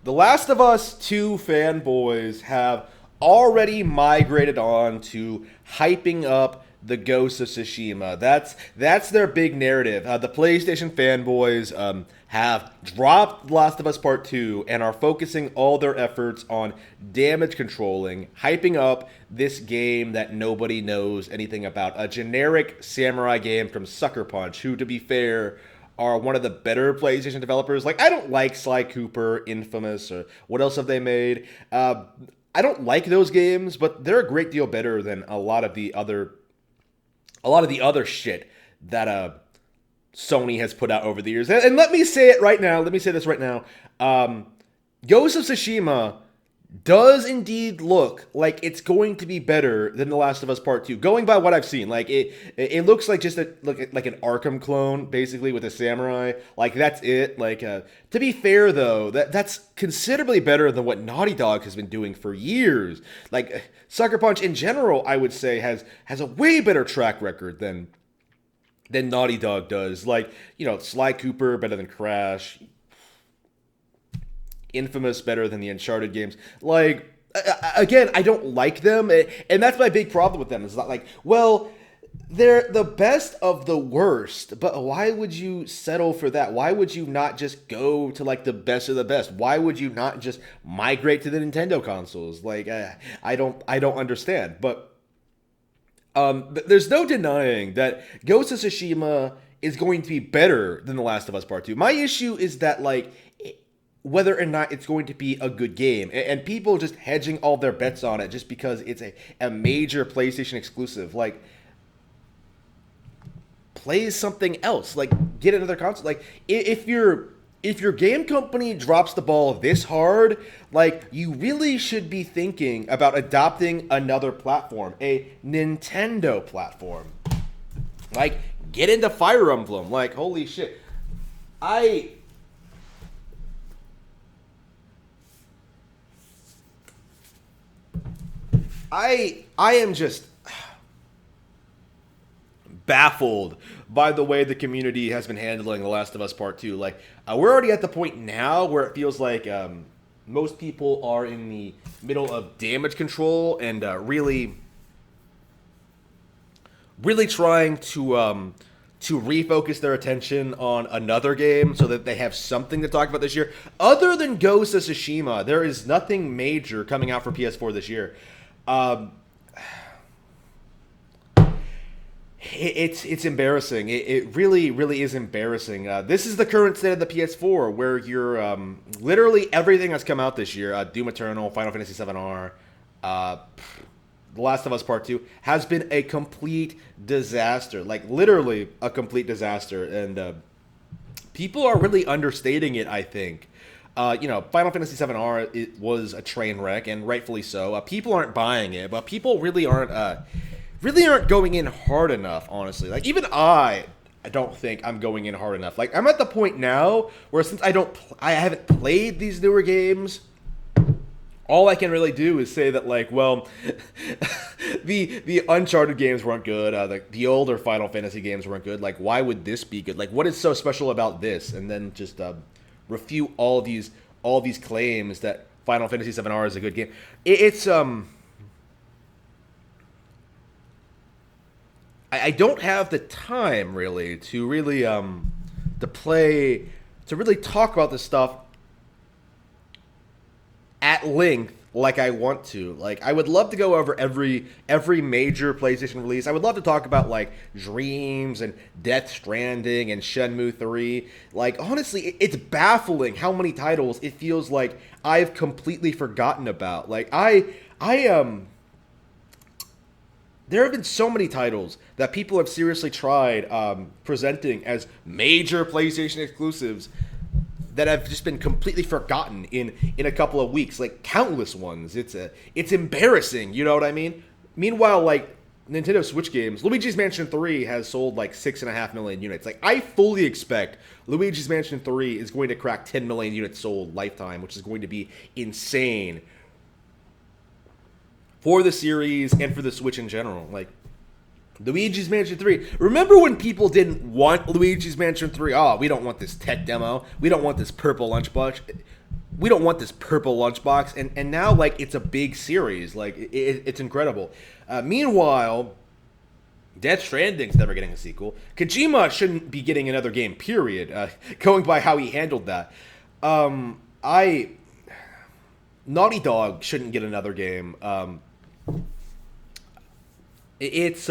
The Last of Us 2 fanboys have already migrated on to hyping up the Ghosts of Tsushima. That's their big narrative. The PlayStation fanboys have dropped Last of Us Part 2 and are focusing all their efforts on damage controlling, hyping up this game that nobody knows anything about. A generic samurai game from Sucker Punch, who, to be fair, are one of the better PlayStation developers. Like, I don't like Sly Cooper, Infamous, or what else have they made? I don't like those games, but they're a great deal better than a lot of the other shit that Sony has put out over the years. And let me say it right now. Let me say this right now. Ghost of Tsushima does indeed look like it's going to be better than The Last of Us Part 2. Going by what I've seen, like it looks like just like an Arkham clone, basically, with a samurai. Like, that's it. Like, to be fair though, that's considerably better than what Naughty Dog has been doing for years. Like, Sucker Punch in general, I would say, has a way better track record than Naughty Dog does. Like, you know, Sly Cooper better than Crash. Infamous better than the Uncharted games. Like, again, I don't like them, and that's my big problem with them. It's not like, well, they're the best of the worst, but why would you settle for that? Why would you not just go to, like, the best of the best? Why would you not just migrate to the Nintendo consoles? Like, I don't understand. But there's no denying that Ghost of Tsushima is going to be better than The Last of Us Part 2. My issue is that, like, whether or not it's going to be a good game, and people just hedging all their bets on it just because it's a major PlayStation exclusive. Like, play something else. Like, get another console. Like, if your game company drops the ball this hard, like, you really should be thinking about adopting another platform, a Nintendo platform. Like, get into Fire Emblem. Like, holy shit. I am just baffled by the way the community has been handling The Last of Us Part 2. Like, we're already at the point now where it feels like most people are in the middle of damage control and really trying to refocus their attention on another game so that they have something to talk about this year. Other than Ghost of Tsushima, there is nothing major coming out for PS4 this year. It's embarrassing. It really is embarrassing. This is the current state of the PS4, where you're literally everything that's come out this year, Doom Eternal, Final Fantasy VII-R, The Last of Us Part 2, has been a complete disaster. Like, literally a complete disaster. And people are really understating it, I think. Final Fantasy VII-R, it was a train wreck, and rightfully so. People aren't buying it, but people really aren't going in hard enough, honestly. Like, even I don't think I'm going in hard enough. Like, I'm at the point now where, since I haven't played these newer games, all I can really do is say that, like, well, the Uncharted games weren't good. The older Final Fantasy games weren't good. Like, why would this be good? Like, what is so special about this? And then just refute all these claims that Final Fantasy VII-R is a good game. I don't have the time really to really talk about this stuff at length like I want to. Like, I would love to go over every major PlayStation release. I would love to talk about, like, Dreams and Death Stranding and Shenmue 3. Like, honestly, it's baffling how many titles it feels like I've completely forgotten about. Like, there have been so many titles that people have seriously tried presenting as major PlayStation exclusives that have just been completely forgotten in a couple of weeks. Like, countless ones. It's embarrassing, you know what I mean? Meanwhile, like, Nintendo Switch games, Luigi's Mansion 3 has sold like 6.5 million units. Like, I fully expect Luigi's Mansion 3 is going to crack 10 million units sold lifetime, which is going to be insane for the series and for the Switch in general. Like, Luigi's Mansion 3. Remember when people didn't want Luigi's Mansion 3? Oh, we don't want this tech demo. We don't want this purple lunchbox. we don't want this purple lunchbox, and now like it's a big series, like it's incredible. Meanwhile, Death Stranding's never getting a sequel. Kojima shouldn't be getting another game, period. Going by how he handled that. I Naughty Dog shouldn't get another game. It's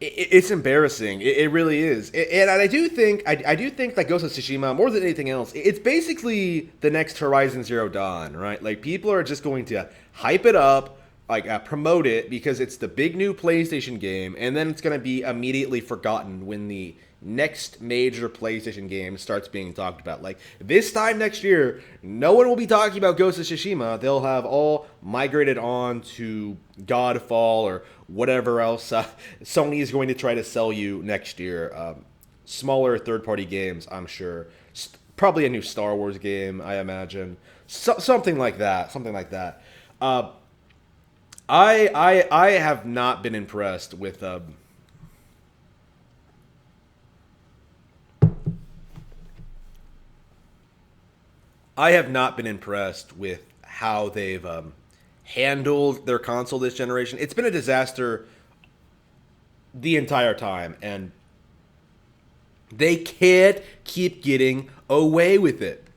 it's embarrassing. It really is. And I do think I do think that Ghost of Tsushima, more than anything else, it's basically the next Horizon Zero Dawn, right? Like people are just going to hype it up, like promote it because it's the big new PlayStation game, and then it's going to be immediately forgotten when the next major PlayStation game starts being talked about. Like this time next year, no one will be talking about Ghost of Tsushima. They'll have all migrated on to Godfall or whatever else Sony is going to try to sell you next year. Smaller third-party games, I'm sure. Probably a new Star Wars game, I imagine. Something like that. Something like that. I have not been impressed with. I have not been impressed with how they've handled their console this generation. It's been a disaster the entire time, and they can't keep getting away with it.